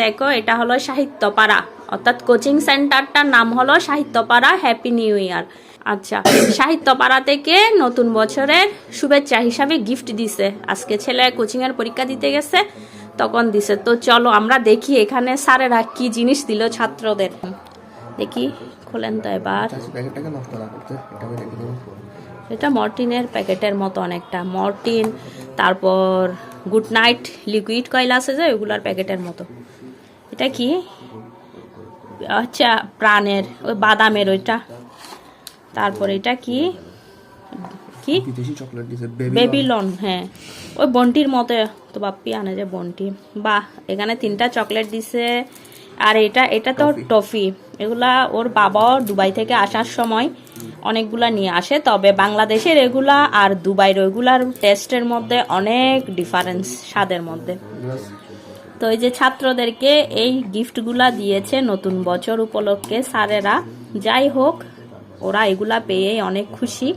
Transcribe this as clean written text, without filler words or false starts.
দেখো এটা হলো সাহিত্যপাড়া, অর্থাৎ কোচিং সেন্টারটার নাম হলো সাহিত্যপাড়া। Happy new year. আচ্ছা, সাহিত্যপাড়া থেকে নতুন বছরের শুভেচ্ছা হিসাবে গিফট দিছে। আজকে ছেলে কোচিং এর পরীক্ষা দিতে গেছে, তখন দিছে। তো চলো আমরা দেখি এখানে স্যারেরা কি জিনিস দিল ছাত্রদের। দেখি, খোলেন তো এবার। এটা মর্টিনের প্যাকেটের মতো অনেকটা, মর্টিন, তারপর গুড নাইট লিকুইড কয়েল আছে যে ওইগুলার প্যাকেটের মতো। এটা কি? আচ্ছা, প্রাণের ওই বাদামের ওইটা। তারপর এটা কি কি বেবিলন। হ্যাঁ, ওই বন্টির মতো তো বাপ্পি আনে যে বন্টি। বাহ, এখানে 3টা চকলেট দিছে। আর এটা তো টফি। এগুলা ওর বাবা দুবাই থেকে আসার সময় অনেকগুলা নিয়ে আসে, তবে বাংলাদেশের এগুলা আর দুবাইয়ের ওইগুলার টেস্টের মধ্যে অনেক ডিফারেন্স স্বাদের মধ্যে। তো এই যে ছাত্রদেরকে এই গিফটগুলা দিয়েছে নতুন বছর উপলক্ষে স্যারেরা। যাই হোক, ওরা এগুলা পেয়ে অনেক খুশি।